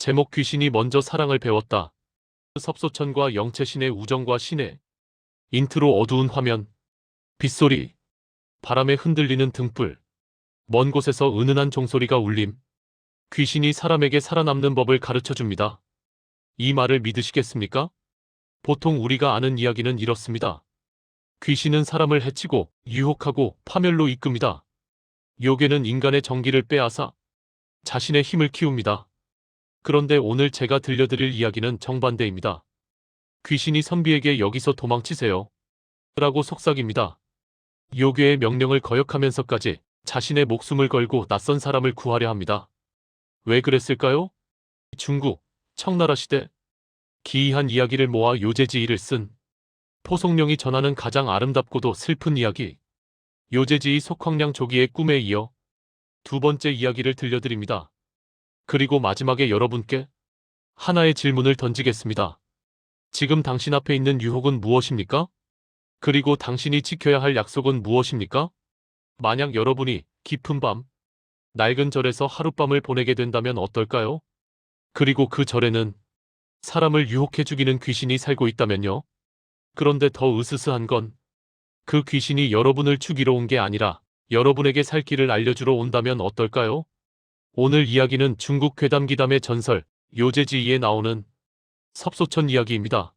제목 귀신이 먼저 사랑을 배웠다. 섭소천과 영채신의 우정과 신의 인트로 어두운 화면, 빗소리, 바람에 흔들리는 등불, 먼 곳에서 은은한 종소리가 울림. 귀신이 사람에게 살아남는 법을 가르쳐줍니다. 이 말을 믿으시겠습니까? 보통 우리가 아는 이야기는 이렇습니다. 귀신은 사람을 해치고 유혹하고 파멸로 이끕니다. 요괴는 인간의 정기를 빼앗아 자신의 힘을 키웁니다. 그런데 오늘 제가 들려드릴 이야기는 정반대입니다. 귀신이 선비에게 여기서 도망치세요 라고 속삭입니다. 요괴의 명령을 거역하면서까지 자신의 목숨을 걸고 낯선 사람을 구하려 합니다. 왜 그랬을까요? 중국, 청나라 시대 기이한 이야기를 모아 요제지이를 쓴 포송룡이 전하는 가장 아름답고도 슬픈 이야기, 요제지이 속황량 조기의 꿈에 이어 두 번째 이야기를 들려드립니다. 그리고 마지막에 여러분께 하나의 질문을 던지겠습니다. 지금 당신 앞에 있는 유혹은 무엇입니까? 그리고 당신이 지켜야 할 약속은 무엇입니까? 만약 여러분이 깊은 밤, 낡은 절에서 하룻밤을 보내게 된다면 어떨까요? 그리고 그 절에는 사람을 유혹해 죽이는 귀신이 살고 있다면요? 그런데 더 으스스한 건 그 귀신이 여러분을 죽이러 온 게 아니라 여러분에게 살 길을 알려주러 온다면 어떨까요? 오늘 이야기는 중국 괴담기담의 전설 요제지이에 나오는 섭소천 이야기입니다.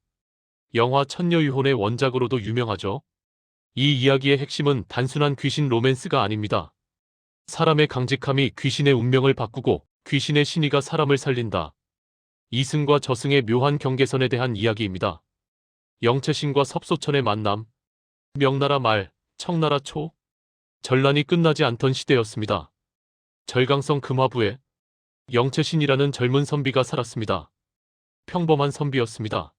영화 천녀유혼의 원작으로도 유명하죠. 이 이야기의 핵심은 단순한 귀신 로맨스가 아닙니다. 사람의 강직함이 귀신의 운명을 바꾸고 귀신의 신의가 사람을 살린다. 이승과 저승의 묘한 경계선에 대한 이야기입니다. 영채신과 섭소천의 만남, 명나라 말, 청나라 초, 전란이 끝나지 않던 시대였습니다. 절강성 금화부에 영채신이라는 젊은 선비가 살았습니다. 평범한 선비였습니다.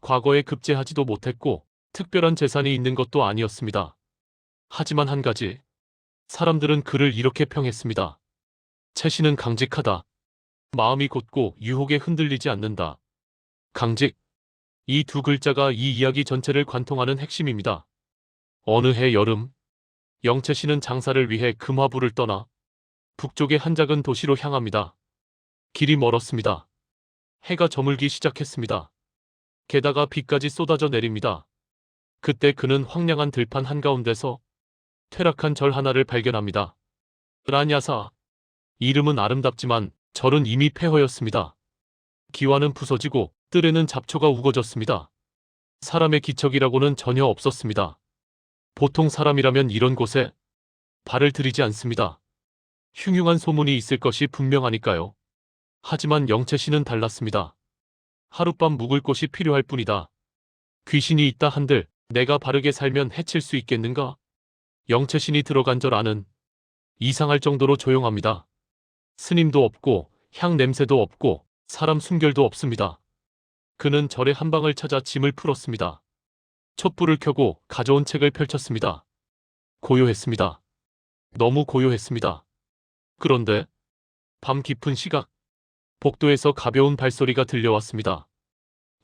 과거에 급제하지도 못했고 특별한 재산이 있는 것도 아니었습니다. 하지만 한 가지, 사람들은 그를 이렇게 평했습니다. 채신은 강직하다. 마음이 곧고 유혹에 흔들리지 않는다. 강직. 이 두 글자가 이 이야기 전체를 관통하는 핵심입니다. 어느 해 여름, 영채신은 장사를 위해 금화부를 떠나 북쪽의 한 작은 도시로 향합니다. 길이 멀었습니다. 해가 저물기 시작했습니다. 게다가 비까지 쏟아져 내립니다. 그때 그는 황량한 들판 한가운데서 퇴락한 절 하나를 발견합니다. 라냐사. 이름은 아름답지만 절은 이미 폐허였습니다. 기와는 부서지고 뜰에는 잡초가 우거졌습니다. 사람의 기척이라고는 전혀 없었습니다. 보통 사람이라면 이런 곳에 발을 들이지 않습니다. 흉흉한 소문이 있을 것이 분명하니까요. 하지만 영채씨는 달랐습니다. 하룻밤 묵을 곳이 필요할 뿐이다. 귀신이 있다 한들 내가 바르게 살면 해칠 수 있겠는가? 영채신이 들어간 절 안은 이상할 정도로 조용합니다. 스님도 없고 향 냄새도 없고 사람 숨결도 없습니다. 그는 절의 한 방을 찾아 짐을 풀었습니다. 촛불을 켜고 가져온 책을 펼쳤습니다. 고요했습니다. 너무 고요했습니다. 그런데 밤 깊은 시각, 복도에서 가벼운 발소리가 들려왔습니다.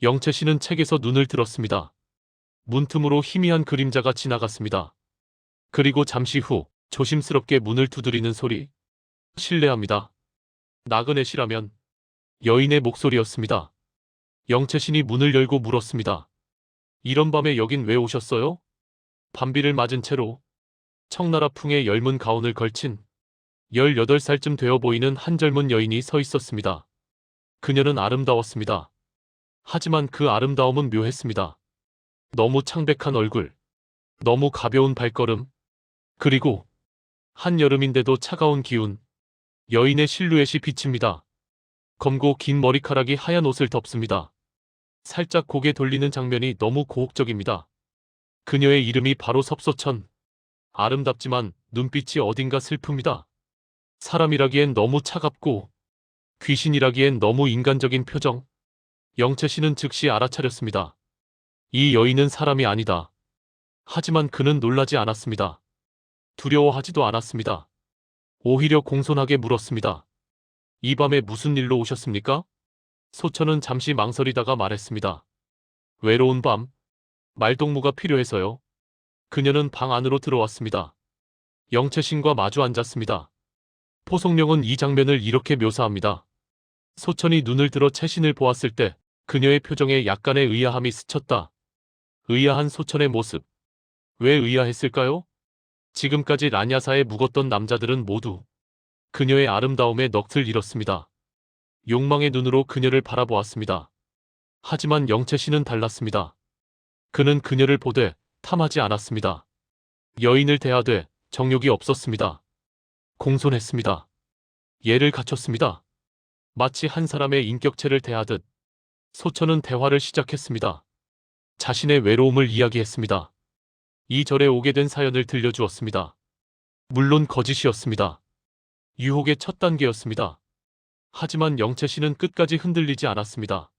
영채씨는 책에서 눈을 들었습니다. 문틈으로 희미한 그림자가 지나갔습니다. 그리고 잠시 후 조심스럽게 문을 두드리는 소리. 실례합니다. 나그네시라면 여인의 목소리였습니다. 영채신이 문을 열고 물었습니다. 이런 밤에 여긴 왜 오셨어요? 밤비를 맞은 채로 청나라 풍의 엷은 가운을 걸친 18살쯤 되어 보이는 한 젊은 여인이 서 있었습니다. 그녀는 아름다웠습니다. 하지만 그 아름다움은 묘했습니다. 너무 창백한 얼굴, 너무 가벼운 발걸음, 그리고 한여름인데도 차가운 기운. 여인의 실루엣이 비칩니다. 검고 긴 머리카락이 하얀 옷을 덮습니다. 살짝 고개 돌리는 장면이 너무 고혹적입니다. 그녀의 이름이 바로 섭소천. 아름답지만 눈빛이 어딘가 슬픕니다. 사람이라기엔 너무 차갑고 귀신이라기엔 너무 인간적인 표정. 영채씨는 즉시 알아차렸습니다. 이 여인은 사람이 아니다. 하지만 그는 놀라지 않았습니다. 두려워하지도 않았습니다. 오히려 공손하게 물었습니다. 이 밤에 무슨 일로 오셨습니까? 소천은 잠시 망설이다가 말했습니다. 외로운 밤, 말동무가 필요해서요. 그녀는 방 안으로 들어왔습니다. 영채신과 마주 앉았습니다. 포송룡은 이 장면을 이렇게 묘사합니다. 소천이 눈을 들어 채신을 보았을 때 그녀의 표정에 약간의 의아함이 스쳤다. 의아한 소천의 모습. 왜 의아했을까요? 지금까지 란야사에 묵었던 남자들은 모두 그녀의 아름다움에 넋을 잃었습니다. 욕망의 눈으로 그녀를 바라보았습니다. 하지만 영채씨는 달랐습니다. 그는 그녀를 보되 탐하지 않았습니다. 여인을 대하되 정욕이 없었습니다. 공손했습니다. 예를 갖췄습니다. 마치 한 사람의 인격체를 대하듯 소천은 대화를 시작했습니다. 자신의 외로움을 이야기했습니다. 이 절에 오게 된 사연을 들려주었습니다. 물론 거짓이었습니다. 유혹의 첫 단계였습니다. 하지만 영채씨는 끝까지 흔들리지 않았습니다.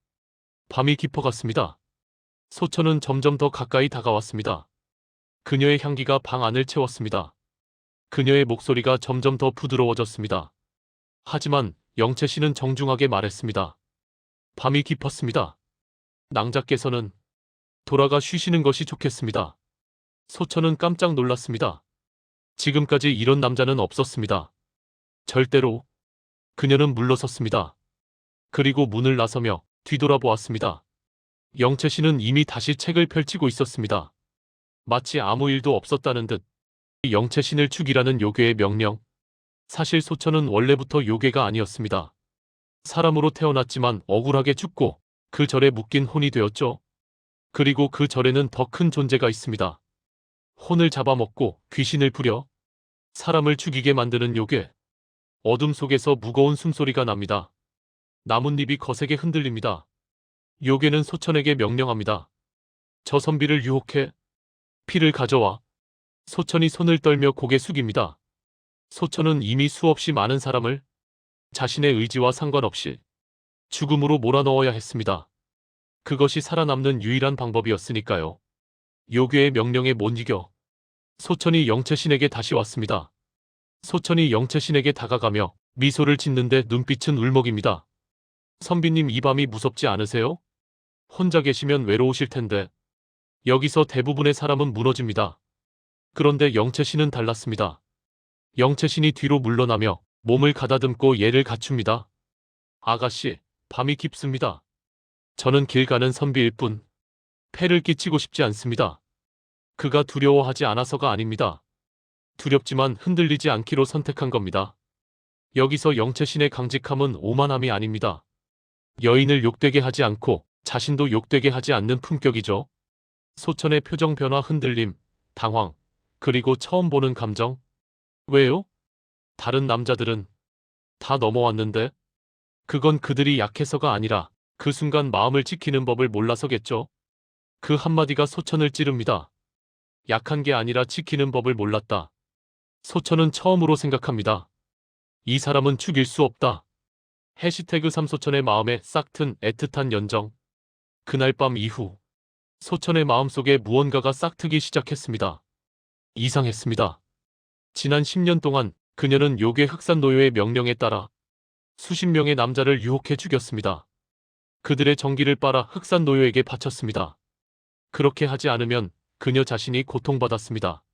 밤이 깊어갔습니다. 소천은 점점 더 가까이 다가왔습니다. 그녀의 향기가 방 안을 채웠습니다. 그녀의 목소리가 점점 더 부드러워졌습니다. 하지만 영채씨는 정중하게 말했습니다. 밤이 깊었습니다. 낭자께서는 돌아가 쉬시는 것이 좋겠습니다. 소천은 깜짝 놀랐습니다. 지금까지 이런 남자는 없었습니다. 절대로. 그녀는 물러섰습니다. 그리고 문을 나서며 뒤돌아보았습니다. 영채씨는 이미 다시 책을 펼치고 있었습니다. 마치 아무 일도 없었다는 듯. 영채신을 죽이라는 요괴의 명령. 사실 소천은 원래부터 요괴가 아니었습니다. 사람으로 태어났지만 억울하게 죽고 그 절에 묶인 혼이 되었죠. 그리고 그 절에는 더 큰 존재가 있습니다. 혼을 잡아먹고 귀신을 부려 사람을 죽이게 만드는 요괴. 어둠 속에서 무거운 숨소리가 납니다. 나뭇잎이 거세게 흔들립니다. 요괴는 소천에게 명령합니다. 저 선비를 유혹해 피를 가져와. 소천이 손을 떨며 고개 숙입니다. 소천은 이미 수없이 많은 사람을 자신의 의지와 상관없이 죽음으로 몰아넣어야 했습니다. 그것이 살아남는 유일한 방법이었으니까요. 요괴의 명령에 못 이겨 소천이 영채신에게 다시 왔습니다. 소천이 영채신에게 다가가며 미소를 짓는데 눈빛은 울먹입니다. 선비님, 이 밤이 무섭지 않으세요? 혼자 계시면 외로우실 텐데. 여기서 대부분의 사람은 무너집니다. 그런데 영채신은 달랐습니다. 영채신이 뒤로 물러나며 몸을 가다듬고 예를 갖춥니다. 아가씨, 밤이 깊습니다. 저는 길 가는 선비일 뿐 폐를 끼치고 싶지 않습니다. 그가 두려워하지 않아서가 아닙니다. 두렵지만 흔들리지 않기로 선택한 겁니다. 여기서 영채신의 강직함은 오만함이 아닙니다. 여인을 욕되게 하지 않고 자신도 욕되게 하지 않는 품격이죠. 소천의 표정 변화, 흔들림, 당황, 그리고 처음 보는 감정. 왜요? 다른 남자들은 다 넘어왔는데? 그건 그들이 약해서가 아니라 그 순간 마음을 지키는 법을 몰라서겠죠. 그 한마디가 소천을 찌릅니다. 약한 게 아니라 지키는 법을 몰랐다. 소천은 처음으로 생각합니다. 이 사람은 죽일 수 없다. 해시태그 3소천의 마음에 싹튼 애틋한 연정. 그날 밤 이후 소천의 마음속에 무언가가 싹트기 시작했습니다. 이상했습니다. 지난 10년 동안 그녀는 요괴 흑산노요의 명령에 따라 수십 명의 남자를 유혹해 죽였습니다. 그들의 정기를 빨아 흑산노요에게 바쳤습니다. 그렇게 하지 않으면 그녀 자신이 고통받았습니다.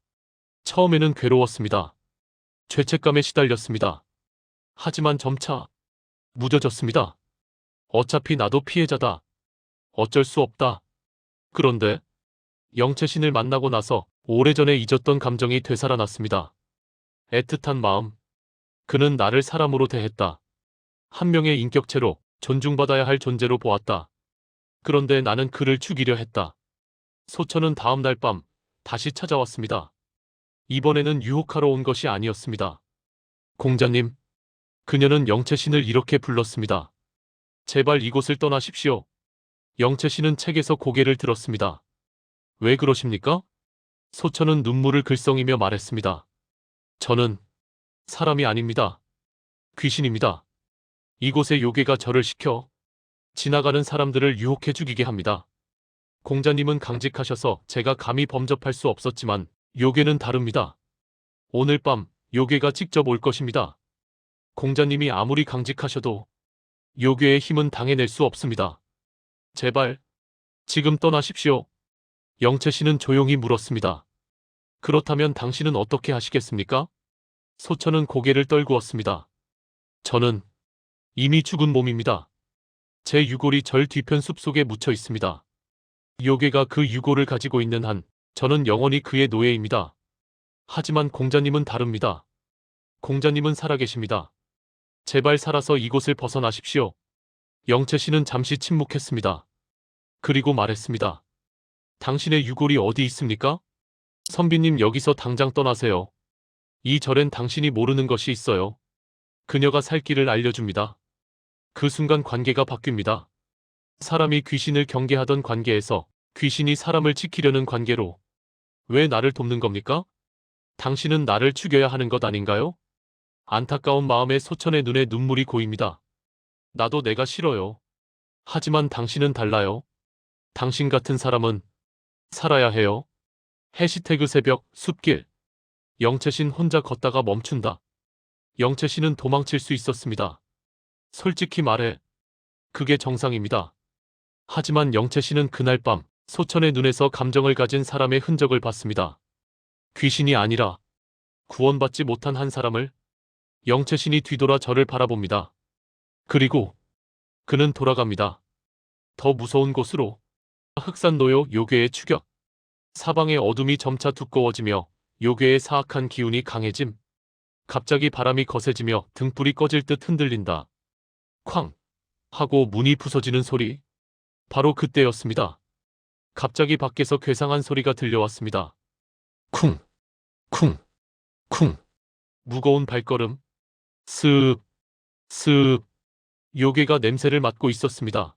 처음에는 괴로웠습니다. 죄책감에 시달렸습니다. 하지만 점차 무뎌졌습니다. 어차피 나도 피해자다. 어쩔 수 없다. 그런데 영채신을 만나고 나서 오래전에 잊었던 감정이 되살아났습니다. 애틋한 마음. 그는 나를 사람으로 대했다. 한 명의 인격체로 존중받아야 할 존재로 보았다. 그런데 나는 그를 죽이려 했다. 소천은 다음 날 밤 다시 찾아왔습니다. 이번에는 유혹하러 온 것이 아니었습니다. 공자님. 그녀는 영채신을 이렇게 불렀습니다. 제발 이곳을 떠나십시오. 영채신은 책에서 고개를 들었습니다. 왜 그러십니까? 소천은 눈물을 글썽이며 말했습니다. 저는 사람이 아닙니다. 귀신입니다. 이곳의 요괴가 저를 시켜 지나가는 사람들을 유혹해 죽이게 합니다. 공자님은 강직하셔서 제가 감히 범접할 수 없었지만 요괴는 다릅니다. 오늘 밤 요괴가 직접 올 것입니다. 공자님이 아무리 강직하셔도 요괴의 힘은 당해낼 수 없습니다. 제발 지금 떠나십시오. 영채신은 조용히 물었습니다. 그렇다면 당신은 어떻게 하시겠습니까? 소천은 고개를 떨구었습니다. 저는 이미 죽은 몸입니다. 제 유골이 절 뒤편 숲속에 묻혀 있습니다. 요괴가 그 유골을 가지고 있는 한 저는 영원히 그의 노예입니다. 하지만 공자님은 다릅니다. 공자님은 살아계십니다. 제발 살아서 이곳을 벗어나십시오. 영채 씨는 잠시 침묵했습니다. 그리고 말했습니다. 당신의 유골이 어디 있습니까? 선비님, 여기서 당장 떠나세요. 이 절엔 당신이 모르는 것이 있어요. 그녀가 살 길을 알려줍니다. 그 순간 관계가 바뀝니다. 사람이 귀신을 경계하던 관계에서 귀신이 사람을 지키려는 관계로. 왜 나를 돕는 겁니까? 당신은 나를 죽여야 하는 것 아닌가요? 안타까운 마음에 소천의 눈에 눈물이 고입니다. 나도 내가 싫어요. 하지만 당신은 달라요. 당신 같은 사람은 살아야 해요. 해시태그 새벽 숲길. 영채신 혼자 걷다가 멈춘다. 영채씨는 도망칠 수 있었습니다. 솔직히 말해 그게 정상입니다. 하지만 영채씨는 그날 밤 소천의 눈에서 감정을 가진 사람의 흔적을 봤습니다. 귀신이 아니라 구원받지 못한 한 사람을. 영채신이 뒤돌아 저를 바라봅니다. 그리고 그는 돌아갑니다. 더 무서운 곳으로. 흑산노요 요괴의 추격. 사방의 어둠이 점차 두꺼워지며 요괴의 사악한 기운이 강해짐. 갑자기 바람이 거세지며 등불이 꺼질 듯 흔들린다. 쾅! 하고 문이 부서지는 소리. 바로 그때였습니다. 갑자기 밖에서 괴상한 소리가 들려왔습니다. 쿵! 쿵! 쿵! 무거운 발걸음. 습! 습! 요괴가 냄새를 맡고 있었습니다.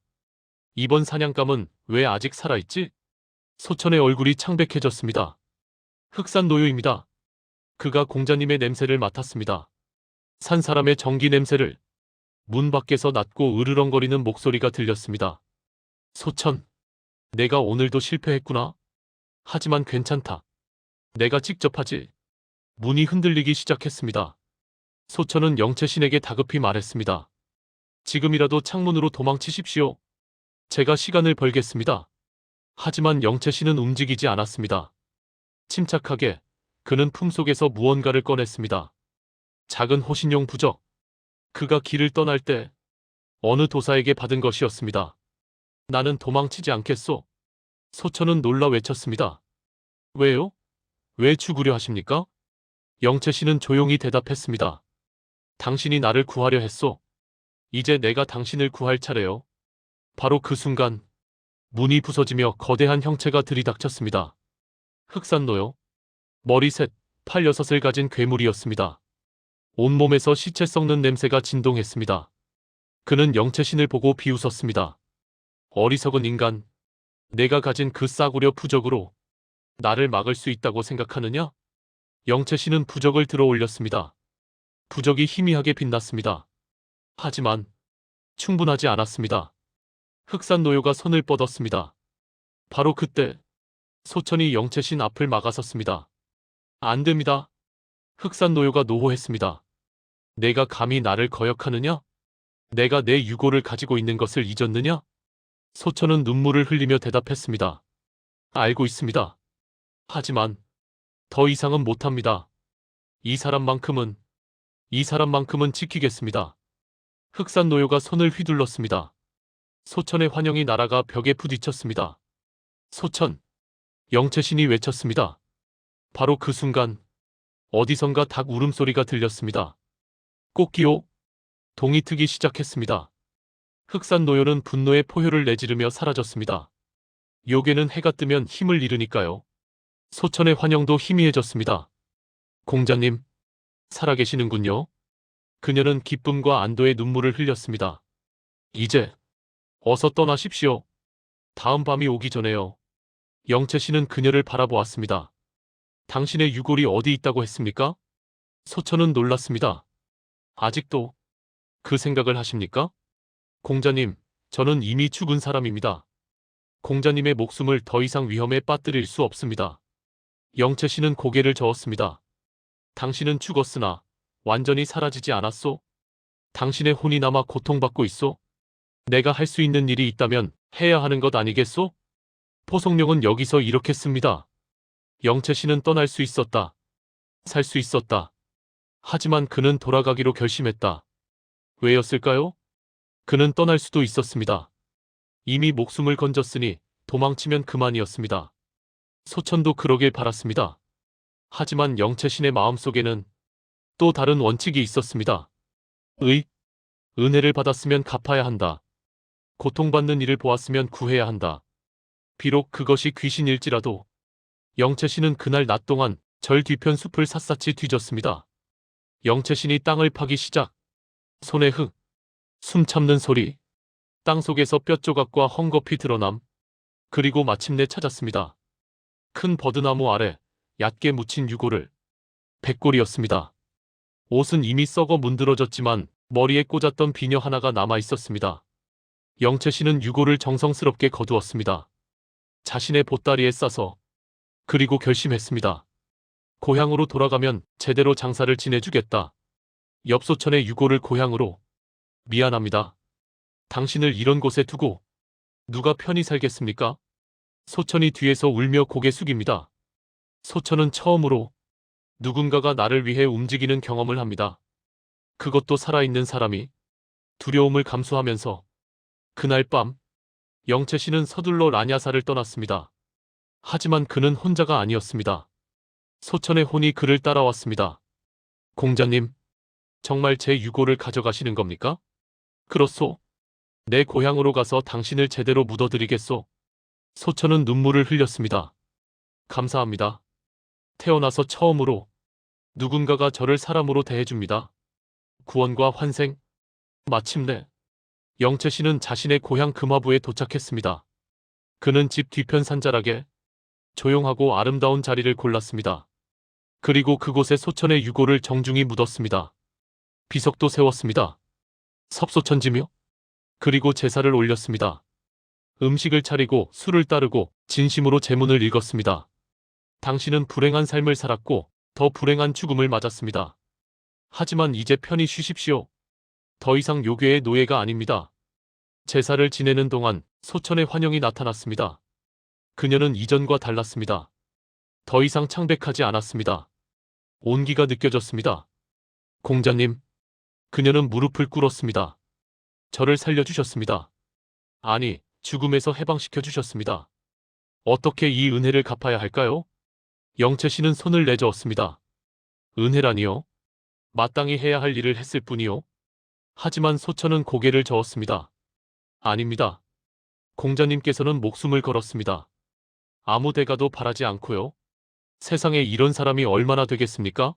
이번 사냥감은 왜 아직 살아있지? 소천의 얼굴이 창백해졌습니다. 흑산노요입니다. 그가 공자님의 냄새를 맡았습니다. 산 사람의 전기 냄새를. 문 밖에서 낮고 으르렁거리는 목소리가 들렸습니다. 소천, 내가 오늘도 실패했구나. 하지만 괜찮다. 내가 직접 하지. 문이 흔들리기 시작했습니다. 소천은 영채신에게 다급히 말했습니다. 지금이라도 창문으로 도망치십시오. 제가 시간을 벌겠습니다. 하지만 영채신은 움직이지 않았습니다. 침착하게 그는 품속에서 무언가를 꺼냈습니다. 작은 호신용 부적. 그가 길을 떠날 때 어느 도사에게 받은 것이었습니다. 나는 도망치지 않겠소. 소천은 놀라 외쳤습니다. 왜요? 왜 죽으려 하십니까? 영채씨는 조용히 대답했습니다. 당신이 나를 구하려 했소. 이제 내가 당신을 구할 차례요. 바로 그 순간 문이 부서지며 거대한 형체가 들이닥쳤습니다. 흑산노요. 머리 셋, 팔 여섯을 가진 괴물이었습니다. 온몸에서 시체 썩는 냄새가 진동했습니다. 그는 영채신을 보고 비웃었습니다. 어리석은 인간. 내가 가진 그 싸구려 부적으로 나를 막을 수 있다고 생각하느냐? 영채신은 부적을 들어 올렸습니다. 부적이 희미하게 빛났습니다. 하지만 충분하지 않았습니다. 흑산노요가 손을 뻗었습니다. 바로 그때 소천이 영채신 앞을 막아섰습니다. 안 됩니다. 흑산노요가 노호했습니다. 내가 감히 나를 거역하느냐? 내가 내 유골을 가지고 있는 것을 잊었느냐? 소천은 눈물을 흘리며 대답했습니다. 알고 있습니다. 하지만 더 이상은 못합니다. 이 사람만큼은 지키겠습니다. 흑산노요가 손을 휘둘렀습니다. 소천의 환영이 날아가 벽에 부딪혔습니다. 소천! 영채신이 외쳤습니다. 바로 그 순간 어디선가 닭 울음소리가 들렸습니다. 꽃기호! 동이 트기 시작했습니다. 흑산노요는 분노의 포효를 내지르며 사라졌습니다. 요괴는 해가 뜨면 힘을 잃으니까요. 소천의 환영도 희미해졌습니다. 공자님, 살아계시는군요. 그녀는 기쁨과 안도의 눈물을 흘렸습니다. 이제 어서 떠나십시오. 다음 밤이 오기 전에요. 영채씨는 그녀를 바라보았습니다. 당신의 유골이 어디 있다고 했습니까? 소천은 놀랐습니다. 아직도 그 생각을 하십니까? 공자님, 저는 이미 죽은 사람입니다. 공자님의 목숨을 더 이상 위험에 빠뜨릴 수 없습니다. 영채씨는 고개를 저었습니다. 당신은 죽었으나 완전히 사라지지 않았소? 당신의 혼이 남아 고통받고 있소? 내가 할 수 있는 일이 있다면 해야 하는 것 아니겠소? 포송령은 여기서 이렇게 씁니다. 영채씨는 떠날 수 있었다. 살 수 있었다. 하지만 그는 돌아가기로 결심했다. 왜였을까요? 그는 떠날 수도 있었습니다. 이미 목숨을 건졌으니 도망치면 그만이었습니다. 소천도 그러길 바랐습니다. 하지만 영채신의 마음속에는 또 다른 원칙이 있었습니다. 은혜를 받았으면 갚아야 한다. 고통받는 이를 보았으면 구해야 한다. 비록 그것이 귀신일지라도 영채신은 그날 낮 동안 절 뒤편 숲을 샅샅이 뒤졌습니다. 영채신이 땅을 파기 시작. 손에 흙, 숨 참는 소리, 땅속에서 뼈조각과 헝겊이 드러남. 그리고 마침내 찾았습니다. 큰 버드나무 아래 얕게 묻힌 유골을. 백골이었습니다. 옷은 이미 썩어 문드러졌지만 머리에 꽂았던 비녀 하나가 남아 있었습니다. 영채씨는 유골을 정성스럽게 거두었습니다. 자신의 보따리에 싸서. 그리고 결심했습니다. 고향으로 돌아가면 제대로 장사를 지내주겠다. 엽소천의 유골을 고향으로. 미안합니다. 당신을 이런 곳에 두고 누가 편히 살겠습니까? 소천이 뒤에서 울며 고개 숙입니다. 소천은 처음으로 누군가가 나를 위해 움직이는 경험을 합니다. 그것도 살아있는 사람이. 두려움을 감수하면서 그날 밤 영채씨는 서둘러 라냐사를 떠났습니다. 하지만 그는 혼자가 아니었습니다. 소천의 혼이 그를 따라왔습니다. 공자님, 정말 제 유골을 가져가시는 겁니까? 그렇소. 내 고향으로 가서 당신을 제대로 묻어드리겠소. 소천은 눈물을 흘렸습니다. 감사합니다. 태어나서 처음으로 누군가가 저를 사람으로 대해줍니다. 구원과 환생. 마침내 영채씨는 자신의 고향 금화부에 도착했습니다. 그는 집 뒤편 산자락에 조용하고 아름다운 자리를 골랐습니다. 그리고 그곳에 소천의 유골을 정중히 묻었습니다. 비석도 세웠습니다. 섭소천지며. 그리고 제사를 올렸습니다. 음식을 차리고 술을 따르고 진심으로 제문을 읽었습니다. 당신은 불행한 삶을 살았고 더 불행한 죽음을 맞았습니다. 하지만 이제 편히 쉬십시오. 더 이상 요괴의 노예가 아닙니다. 제사를 지내는 동안 소천의 환영이 나타났습니다. 그녀는 이전과 달랐습니다. 더 이상 창백하지 않았습니다. 온기가 느껴졌습니다. 공자님, 그녀는 무릎을 꿇었습니다. 저를 살려주셨습니다. 아니, 죽음에서 해방시켜 주셨습니다. 어떻게 이 은혜를 갚아야 할까요? 영채씨는 손을 내저었습니다. 은혜라니요? 마땅히 해야 할 일을 했을 뿐이요. 하지만 소천은 고개를 저었습니다. 아닙니다. 공자님께서는 목숨을 걸었습니다. 아무 대가도 바라지 않고요. 세상에 이런 사람이 얼마나 되겠습니까?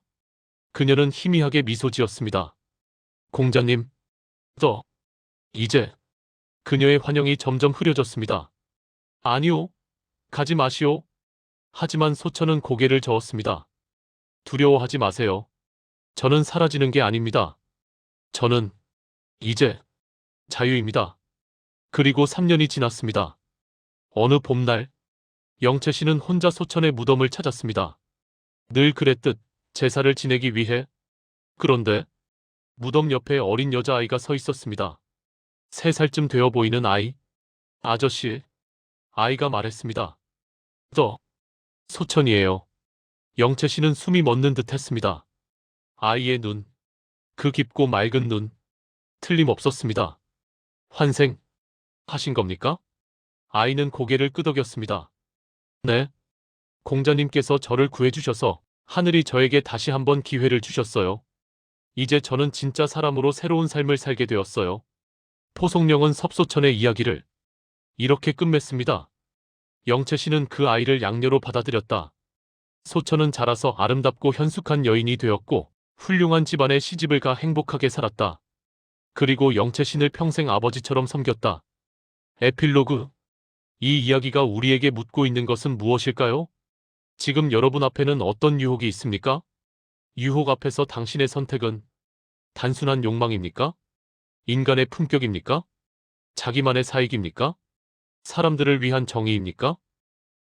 그녀는 희미하게 미소 지었습니다. 공자님, 이제 그녀의 환영이 점점 흐려졌습니다. 아니요, 가지 마시오. 하지만 소천은 고개를 저었습니다. 두려워하지 마세요. 저는 사라지는 게 아닙니다. 저는 이제 자유입니다. 그리고 3년이 지났습니다. 어느 봄날 영채씨는 혼자 소천의 무덤을 찾았습니다. 늘 그랬듯 제사를 지내기 위해. 그런데 무덤 옆에 어린 여자아이가 서 있었습니다. 3살쯤 되어 보이는 아이. 아저씨. 아이가 말했습니다. 소천이에요. 영채씨는 숨이 멎는 듯 했습니다. 아이의 눈. 그 깊고 맑은 눈. 틀림없었습니다. 환생 하신 겁니까? 아이는 고개를 끄덕였습니다. 네. 공자님께서 저를 구해주셔서 하늘이 저에게 다시 한번 기회를 주셨어요. 이제 저는 진짜 사람으로 새로운 삶을 살게 되었어요. 포송령은 섭소천의 이야기를 이렇게 끝맺습니다. 영채씨는 그 아이를 양녀로 받아들였다. 소천은 자라서 아름답고 현숙한 여인이 되었고 훌륭한 집안에 시집을 가 행복하게 살았다. 그리고 영채신을 평생 아버지처럼 섬겼다. 에필로그. 이 이야기가 우리에게 묻고 있는 것은 무엇일까요? 지금 여러분 앞에는 어떤 유혹이 있습니까? 유혹 앞에서 당신의 선택은 단순한 욕망입니까? 인간의 품격입니까? 자기만의 사익입니까? 사람들을 위한 정의입니까?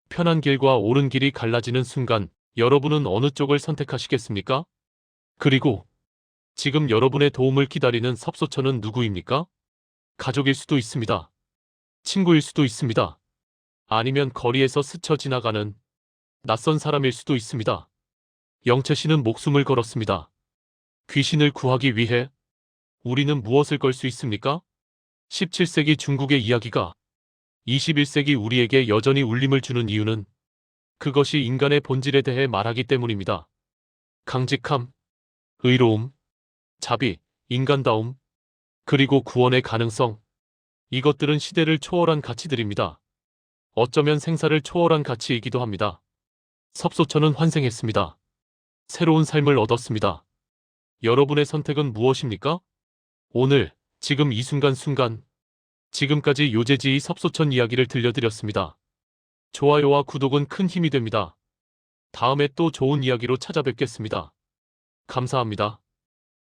편한 길과 옳은 길이 갈라지는 순간 여러분은 어느 쪽을 선택하시겠습니까? 그리고 지금 여러분의 도움을 기다리는 섭소천은 누구입니까? 가족일 수도 있습니다. 친구일 수도 있습니다. 아니면 거리에서 스쳐 지나가는 낯선 사람일 수도 있습니다. 영채씨는 목숨을 걸었습니다. 귀신을 구하기 위해. 우리는 무엇을 걸 수 있습니까? 17세기 중국의 이야기가 21세기 우리에게 여전히 울림을 주는 이유는 그것이 인간의 본질에 대해 말하기 때문입니다. 강직함, 의로움, 자비, 인간다움, 그리고 구원의 가능성. 이것들은 시대를 초월한 가치들입니다. 어쩌면 생사를 초월한 가치이기도 합니다. 섭소천은 환생했습니다. 새로운 삶을 얻었습니다. 여러분의 선택은 무엇입니까? 오늘, 지금 이 순간, 지금까지 요재지의 섭소천 이야기를 들려드렸습니다. 좋아요와 구독은 큰 힘이 됩니다. 다음에 또 좋은 이야기로 찾아뵙겠습니다. 감사합니다.